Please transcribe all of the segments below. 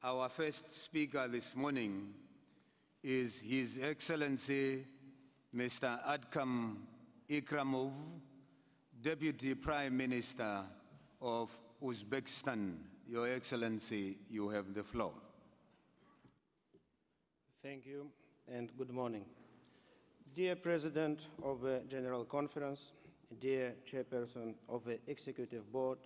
Our first speaker this morning is His Excellency Mr. Adkam Ikramov, Deputy Prime Minister of Uzbekistan. Your Excellency, you have the floor. Thank you and good morning. Dear President of the General Conference, dear Chairperson of the Executive Board,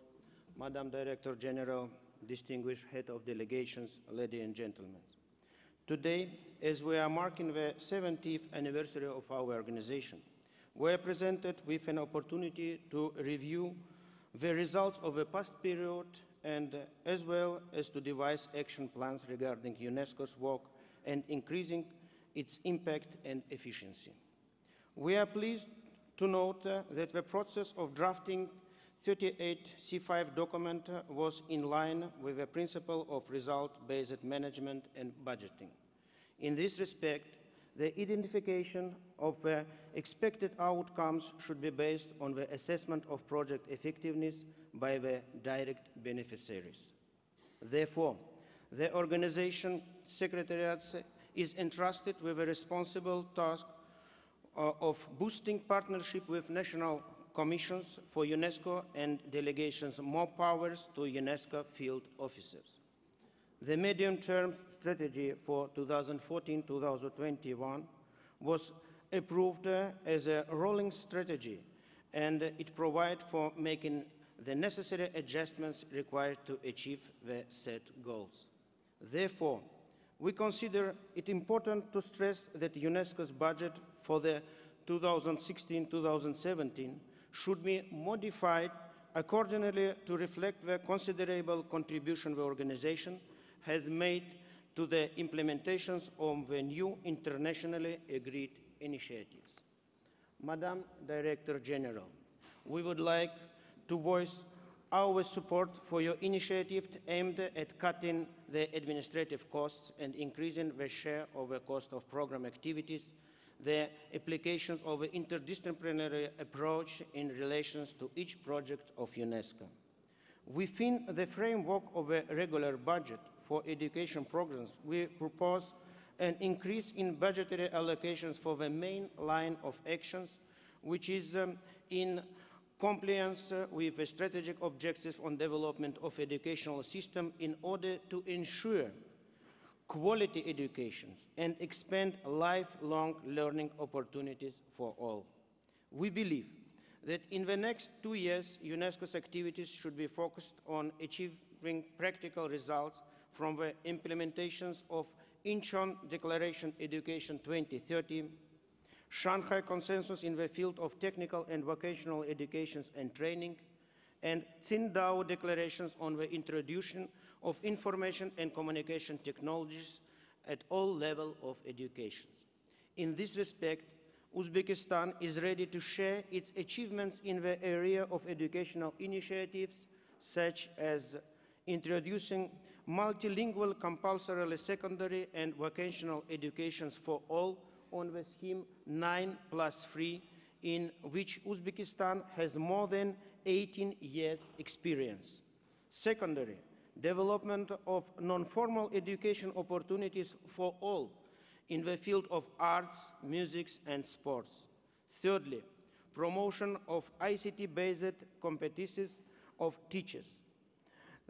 Madam Director General, distinguished head of delegations, ladies and gentlemen. Today, as we are marking the 70th anniversary of our organization, we are presented with an opportunity to review the results of the past period and as well as to devise action plans regarding UNESCO's work and increasing its impact and efficiency. We are pleased to note that the process of drafting 38 C5 document was in line with the principle of result-based management and budgeting. In this respect, the identification of expected outcomes should be based on the assessment of project effectiveness by the direct beneficiaries. Therefore, the organization secretariat is entrusted with the responsible task of boosting partnership with national commissions for UNESCO and delegations more powers to UNESCO field officers. The medium-term strategy for 2014-2021 was approved as a rolling strategy, and it provides for making the necessary adjustments required to achieve the set goals. Therefore, we consider it important to stress that UNESCO's budget for the 2016-2017 should be modified accordingly to reflect the considerable contribution the organization has made to the implementations of the new internationally agreed initiatives. Madam Director General, we would like to voice our support for your initiative aimed at cutting the administrative costs and increasing the share of the cost of program activities, the applications of an interdisciplinary approach in relation to each project of UNESCO. Within the framework of a regular budget for education programs, we propose an increase in budgetary allocations for the main line of actions, which is in compliance with the strategic objectives on development of educational system in order to ensure quality education and expand lifelong learning opportunities for all. We believe that in the next 2 years, UNESCO's activities should be focused on achieving practical results from the implementations of Incheon Declaration Education 2030, Shanghai Consensus in the field of technical and vocational education and training, and Tsingtao declarations on the introduction of information and communication technologies at all levels of education. In this respect, Uzbekistan is ready to share its achievements in the area of educational initiatives, such as introducing multilingual compulsory secondary and vocational education for all on the scheme 9+3, in which Uzbekistan has more than 18 years experience. Secondary, development of non-formal education opportunities for all in the field of arts, music, and sports. Thirdly, promotion of ICT-based competencies of teachers.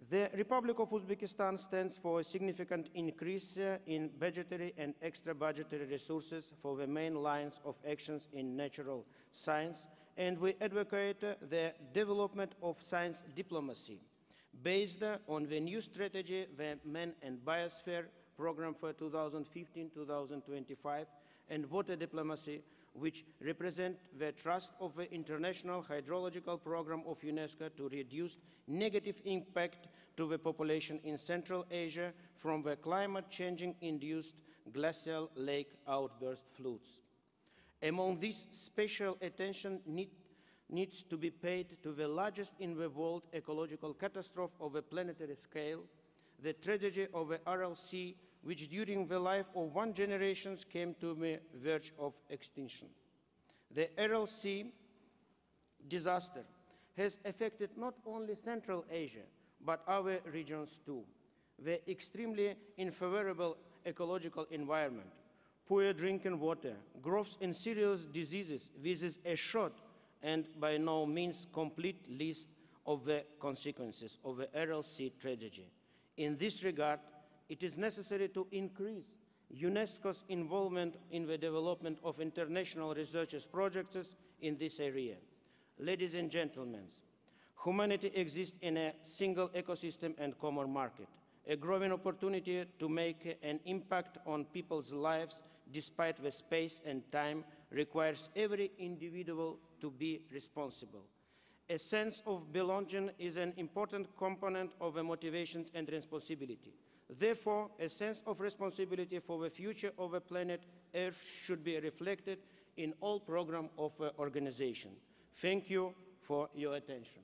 The Republic of Uzbekistan stands for a significant increase in budgetary and extra budgetary resources for the main lines of actions in natural science, and we advocate the development of science diplomacy based on the new strategy, the Man and Biosphere program for 2015-2025, and water diplomacy, which represent the trust of the International Hydrological Program of UNESCO to reduce negative impact to the population in Central Asia from the climate change-induced glacial lake outburst floods. Among these, special attention needs to be paid to the largest in the world ecological catastrophe of a planetary scale, the tragedy of the Aral Sea, which during the life of one generation came to the verge of extinction. The Aral Sea disaster has affected not only Central Asia, but our regions too. the extremely unfavorable ecological environment, poor drinking water, growth in serious diseases. This is a short and by no means complete list of the consequences of the Aral Sea tragedy. In this regard, it is necessary to increase UNESCO's involvement in the development of international research projects in this area. Ladies and gentlemen, humanity exists in a single ecosystem and common market. A growing opportunity to make an impact on people's lives despite the space and time requires every individual to be responsible. A sense of belonging is an important component of a motivation and responsibility. Therefore, a sense of responsibility for the future of the planet Earth should be reflected in all programs of the organization. Thank you for your attention.